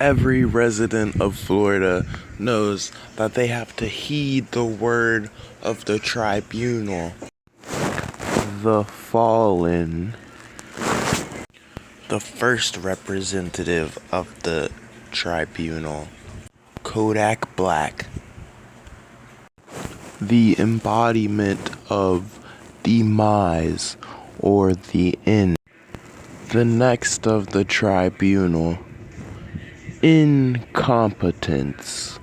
Every resident of Florida knows that they have to heed the word of the tribunal. The fallen. The first representative of the tribunal, Kodak Black. The embodiment of demise or the end. The next of the tribunal, incompetence,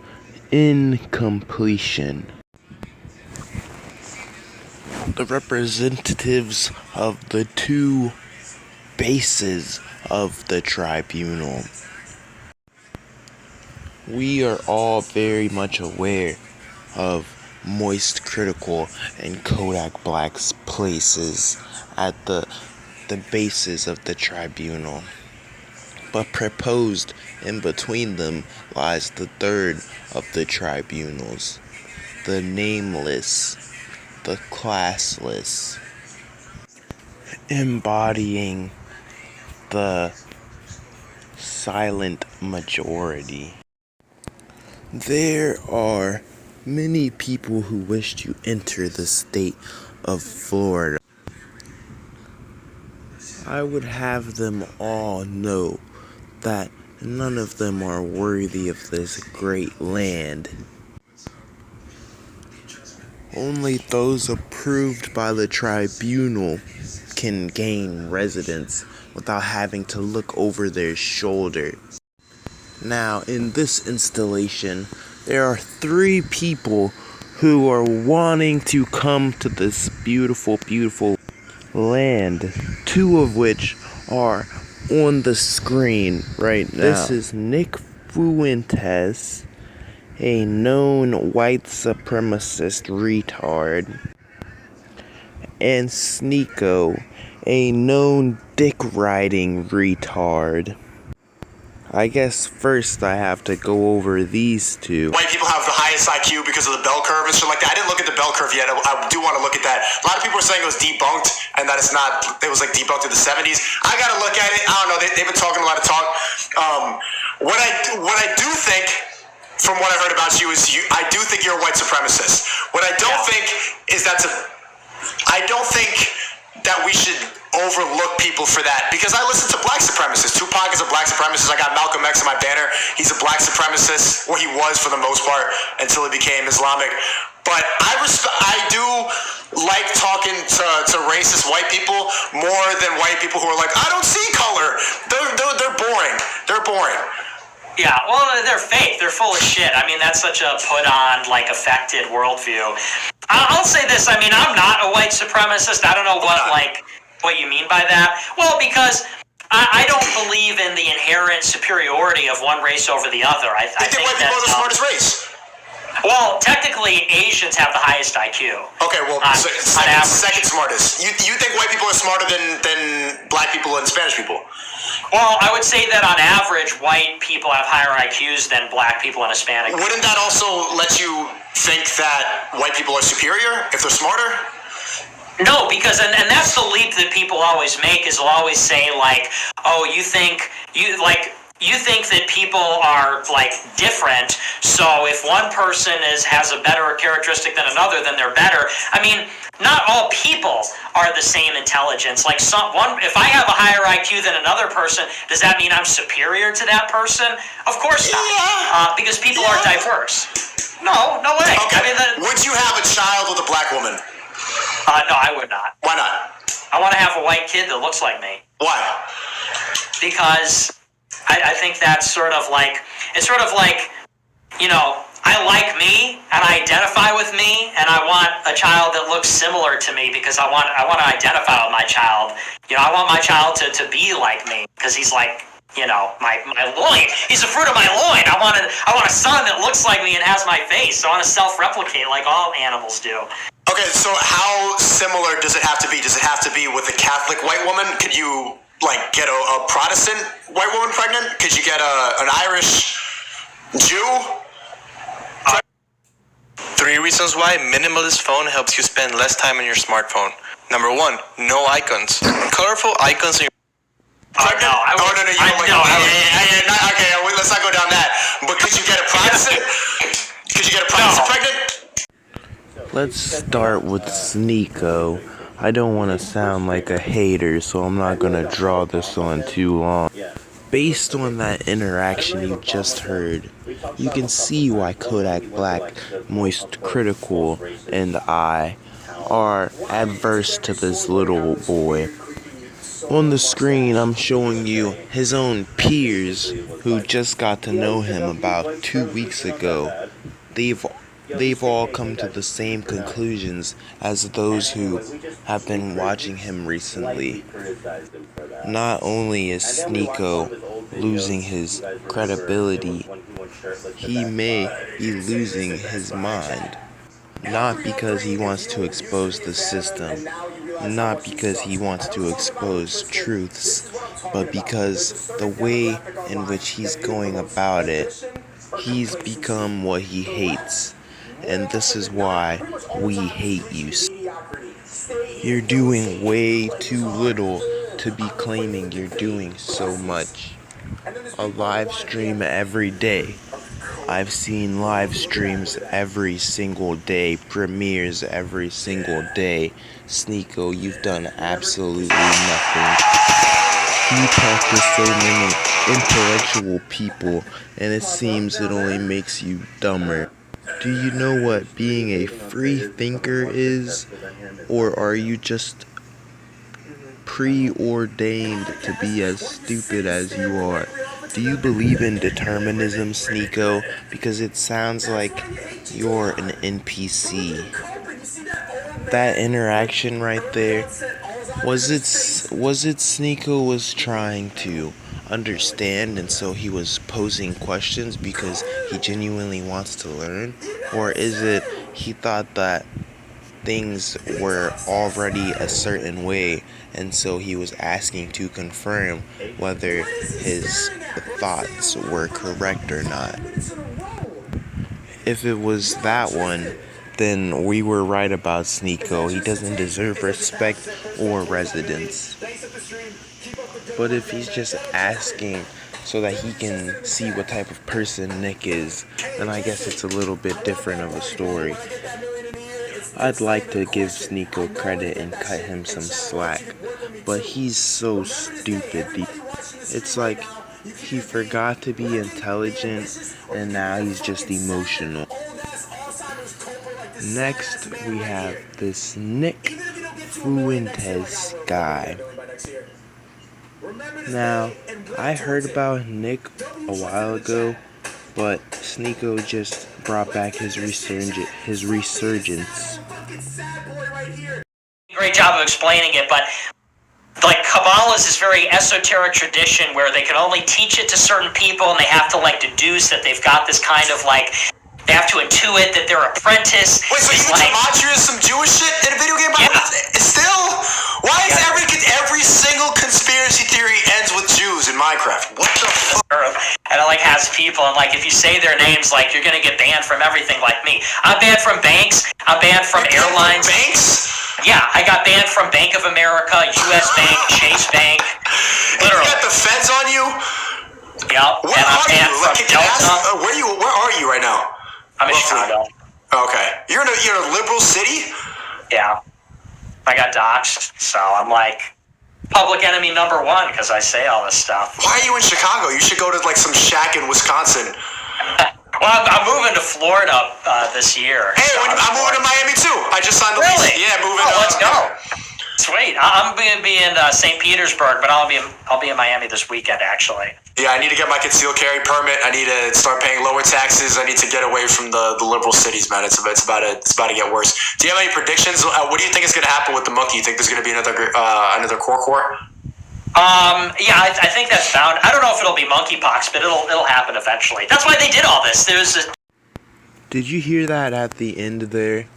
incompletion. The representatives of the two bases of the tribunal. We are all very much aware of Moist Critical and Kodak Black's places at the bases of the tribunal. But proposed in between them lies the third of the tribunals, the nameless, the classless, embodying the silent majority. There are many people who wish to enter the state of Florida. I would have them all know that none of them are worthy of this great land. Only those approved by the tribunal can gain residence without having to look over their shoulder. Now, in this installation, there are 3 people who are wanting to come to this beautiful, beautiful land. 2 of which are on the screen right now. This is Nick Fuentes, a known white supremacist retard, and Sneako, a known dick-riding retard. I guess first I have to go over these 2. White people have the highest IQ because of the bell curve and shit like that. I didn't look at the bell curve yet. I do want to look at that. A lot of people are saying it was debunked and that it's not. It was like debunked in the 70s. I gotta look at it. I don't know. They've been talking a lot of talk. What I do think, from what I heard about you, is I do think you're a white supremacist. What I don't think is I don't think that we should overlook people for that, because I listen to black supremacists. Tupac is a black supremacist. I got Malcolm X on my banner. He's a black supremacist, or he was for the most part until he became Islamic. But I do like talking to racist white people more than white people who are like, I don't see color. They're boring. They're boring. Yeah, well, they're fake. They're full of shit. I mean, that's such a put-on, like, affected worldview. I'll say this. I mean, I'm not a white supremacist. I don't know what you mean by that. Well, because I don't believe in the inherent superiority of one race over the other. I think white people are the smartest race. Well, technically, Asians have the highest IQ. Okay, well, second smartest. You think white people are smarter than black people and Spanish people? Well, I would say that on average, white people have higher IQs than black people and Hispanic people. Wouldn't that also let you think that white people are superior if they're smarter? No, because and that's the leap that people always make, is they'll always say, like, oh, you think that people are, like, different, so if one person has a better characteristic than another, then they're better. I mean, not all people are the same intelligence. Like, if I have a higher IQ than another person, does that mean I'm superior to that person? Of course not, because people are diverse. No way. Okay. I mean, would you have a child with a black woman? No, I would not. Why not? I want to have a white kid that looks like me. Why? Because I think that's sort of like, you know, I like me and I identify with me, and I want a child that looks similar to me because I want to identify with my child. You know, I want my child to be like me because he's like, you know, my loin. He's the fruit of my loin. I want a son that looks like me and has my face. I want to self-replicate like all animals do. Okay, so how similar does it have to be? Does it have to be with a Catholic white woman? Could you, like, get a Protestant white woman pregnant? Could you get an Irish Jew? 3 reasons why minimalist phone helps you spend less time on your smartphone. Number 1, no icons. Colorful icons in your No, you don't like. Okay, let's not go Let's start with Sneako. I don't want to sound like a hater, so I'm not going to draw this on too long. Based on that interaction you just heard, you can see why Kodak Black, Moist Critical, and I are adverse to this little boy. On the screen, I'm showing you his own peers who just got to know him about 2 weeks ago. They've all come to the same conclusions as those who have been watching him recently. Not only is Sneako losing his credibility, he may be losing his mind. Not because he wants to expose the system, not because he wants to expose truths, but because the way in which he's going about it, he's become what he hates. And this is why we hate you. You're doing way too little to be claiming you're doing so much. A live stream every day. I've seen live streams every single day, premieres every single day. Sneako, you've done absolutely nothing. You talk to so many intellectual people, and it seems it only makes you dumber. Do you know what being a free thinker is? Or are you just preordained to be as stupid as you are? Do you believe in determinism, Sneako? Because it sounds like you're an NPC. That interaction right there, was it Sneako was trying to understand and so he was posing questions because he genuinely wants to learn? Or is it he thought that things were already a certain way and so he was asking to confirm whether his thoughts were correct or not? If it was that one, then we were right about Sneako. He doesn't deserve respect or residence. But if he's just asking so that he can see what type of person Nick is, then I guess it's a little bit different of a story. I'd like to give Sneako credit and cut him some slack, but he's so stupid. It's like he forgot to be intelligent and now he's just emotional. Next, we have this Nick Fuentes guy. Now, I heard about Nick a while ago, but Sneako just brought back his resurgence. Great job of explaining it, but like Kabbalah is this very esoteric tradition where they can only teach it to certain people and they have to like deduce that they've got this kind of like, they have to intuit that their apprentice. Wait, so you like, gematria is some Jewish shit in a video game? Yeah. Still? Why is every single conspiracy theory ends with Jews in Minecraft? What the fuck? And it like has people, and like if you say their names, like you're gonna get banned from everything like me. I'm banned from banks, I'm banned from airlines. Banks? Yeah, I got banned from Bank of America, US Bank, Chase Bank. Literally. You got the feds on you? Yep. Where and I'm are banned you? from Like, Delta. where are you right now? I'm in Chicago. Okay. You're in a liberal city? Yeah. I got doxxed, so I'm like public enemy number one because I say all this stuff. Why are you in Chicago? You should go to like some shack in Wisconsin. Well, I'm moving to Florida this year. Hey, so I'm moving to Miami too. I just signed the lease. Yeah, moving. Oh, let's go. Sweet. I'm going to be in St. Petersburg, but I'll be in Miami this weekend actually. Yeah, I need to get my concealed carry permit. I need to start paying lower taxes. I need to get away from the liberal cities, man. It's about to get worse. Do you have any predictions? What do you think is going to happen with the monkey? You think there's going to be another core? Yeah, I think that's bound. I don't know if it'll be monkeypox, but it'll happen eventually. That's why they did all this. Did you hear that at the end there?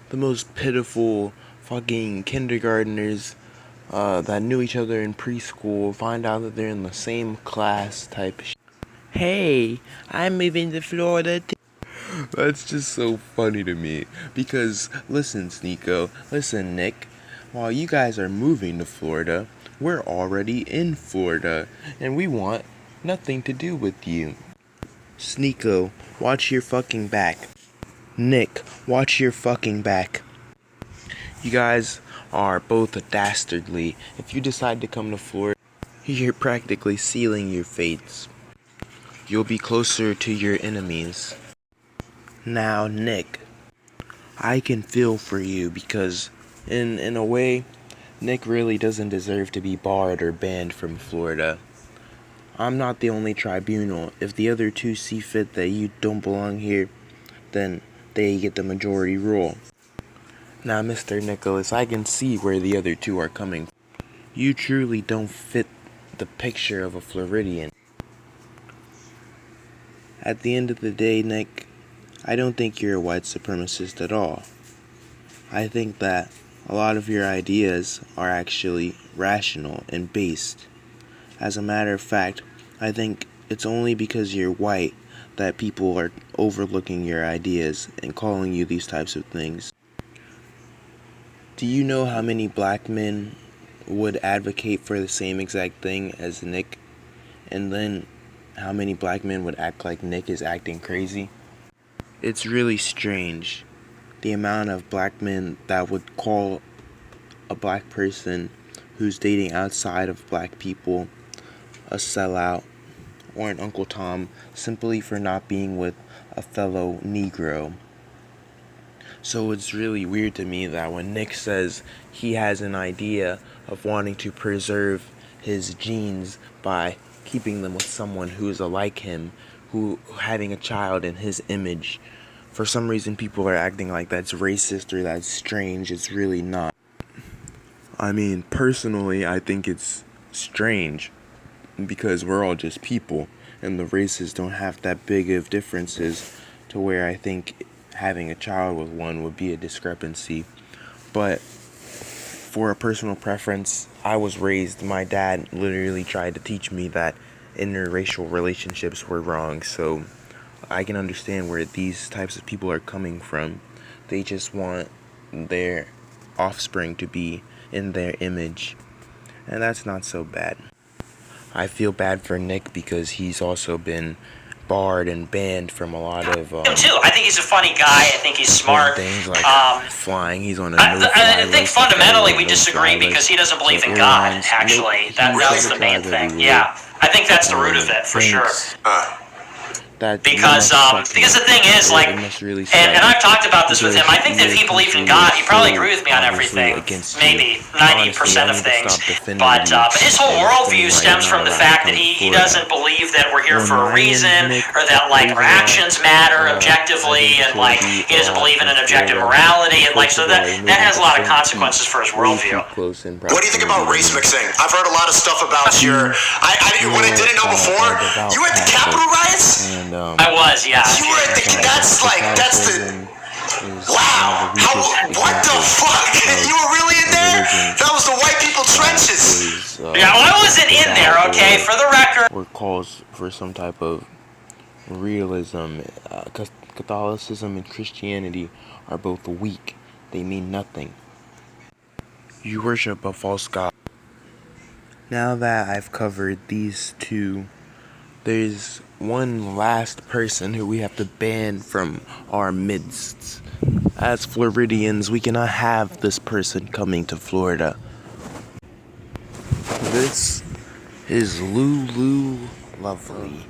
The most pitiful fucking kindergartners that knew each other in preschool find out that they're in the same class type of shit. Hey, I'm moving to Florida too. That's just so funny to me. Because, listen, Sneako, listen, Nick, while you guys are moving to Florida, we're already in Florida, and we want nothing to do with you. Sneako, watch your fucking back. Nick, watch your fucking back. You guys are both dastardly. If you decide to come to Florida, you're practically sealing your fates. You'll be closer to your enemies. Now, Nick, I can feel for you because, in a way, Nick really doesn't deserve to be barred or banned from Florida. I'm not the only tribunal. If the other two see fit that you don't belong here, then they get the majority rule. Now, Mr. Nicholas, I can see where the other two are coming from. You truly don't fit the picture of a Floridian. At the end of the day, Nick, I don't think you're a white supremacist at all. I think that a lot of your ideas are actually rational and based. As a matter of fact, I think it's only because you're white that people are overlooking your ideas and calling you these types of things. Do you know how many black men would advocate for the same exact thing as Nick? And then how many black men would act like Nick is acting crazy? It's really strange, the amount of black men that would call a black person who's dating outside of black people a sellout or an Uncle Tom simply for not being with a fellow Negro. So it's really weird to me that when Nick says he has an idea of wanting to preserve his genes by keeping them with someone who's like him, who having a child in his image, for some reason people are acting like that's racist or that's strange. It's really not. I mean, personally, I think it's strange because we're all just people and the races don't have that big of differences to where I think having a child with one would be a discrepancy. But for a personal preference, I was raised, my dad literally tried to teach me that interracial relationships were wrong, so I can understand where these types of people are coming from. They just want their offspring to be in their image, and that's not so bad. I feel bad for Nick because he's also been barred and banned from a lot of Him too. I think he's a funny guy. I think he's smart. Things like flying. He's on a I think fundamentally we disagree because he doesnesn't believe in God. Actually, that's the main thing. Yeah, I think that's the root of it for sure. Because the thing is, like, and I've talked about this with him, I think that if he believed in God, he'd probably agree with me on everything, maybe 90% of things, but his whole worldview stems from the fact that he doesn't believe that we're here for a reason, or that, like, our actions matter objectively, and, like, he doesn't believe in an objective morality, and, like, so that has a lot of consequences for his worldview. What do you think about race mixing? I've heard a lot of stuff about your, what I didn't know before, you were at the Capitol riots? I was, yeah. You were at the, that's the, wow, what the fuck? You were really in there? That was the white people trenches. Yeah, well, I wasn't in there, okay, for the record. Or calls for some type of realism. Catholicism and Christianity are both weak. They mean nothing. You worship a false god. Now that I've covered these two, there's one last person who we have to ban from our midst. As Floridians, we cannot have this person coming to Florida. This is Lulu Lovely.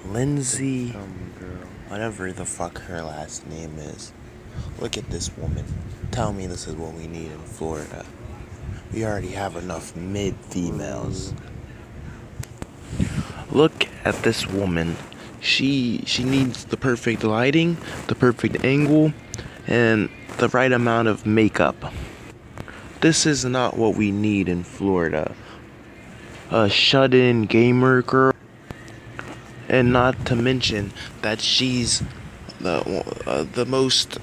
Lindsay, whatever the fuck her last name is. Look at this woman. Tell me this is what we need in Florida. We already have enough mid-females. Look at this woman. She needs the perfect lighting, the perfect angle, and the right amount of makeup. This is not what we need in Florida. A shut-in gamer girl. And not to mention that she's the most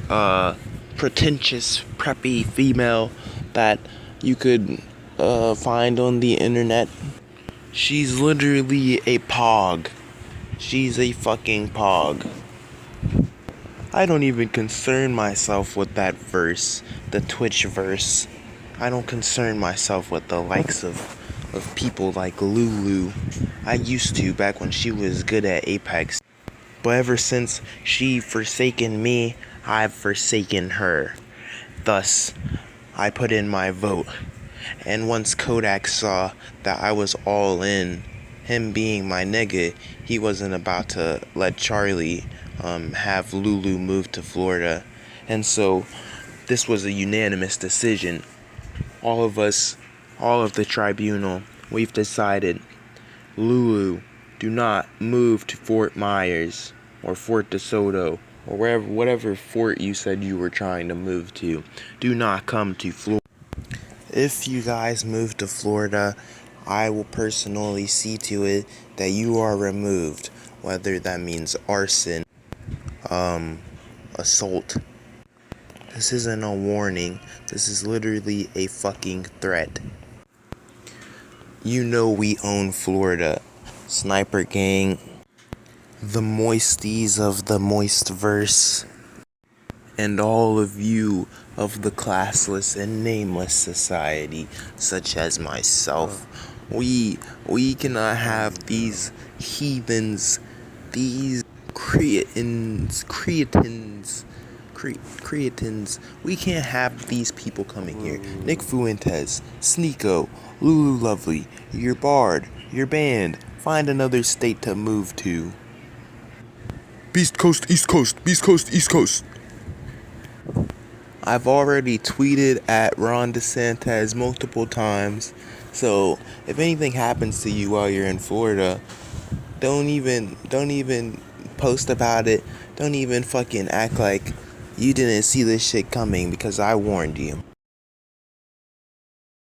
pretentious, preppy female that you could find on the internet. She's literally a pog. She's a fucking pog. I don't even concern myself with that verse, the Twitch verse. I don't concern myself with the likes of people like Lulu. I used to back when she was good at Apex. But ever since she forsaken me, I've forsaken her. Thus, I put in my vote. And once Kodak saw that I was all in, him being my nigga, he wasn't about to let Charlie have Lulu move to Florida. And so, this was a unanimous decision. All of us, all of the tribunal, we've decided, Lulu, do not move to Fort Myers or Fort DeSoto or whatever fort you said you were trying to move to. Do not come to Florida. If you guys move to Florida, I will personally see to it that you are removed, whether that means arson, assault. This isn't a warning. This is literally a fucking threat. You know we own Florida. Sniper Gang, the moisties of the Moistverse, and all of you of the classless and nameless society, such as myself. We cannot have these heathens, these creatins. We can't have these people coming here. Nick Fuentes, Sneako, Lulu Lovely, you're barred, you're banned. Find another state to move to. Beast Coast, East Coast, Beast Coast, East Coast. I've already tweeted at Ron DeSantis multiple times, so if anything happens to you while you're in Florida, don't even post about it. Don't even fucking act like you didn't see this shit coming, because I warned you.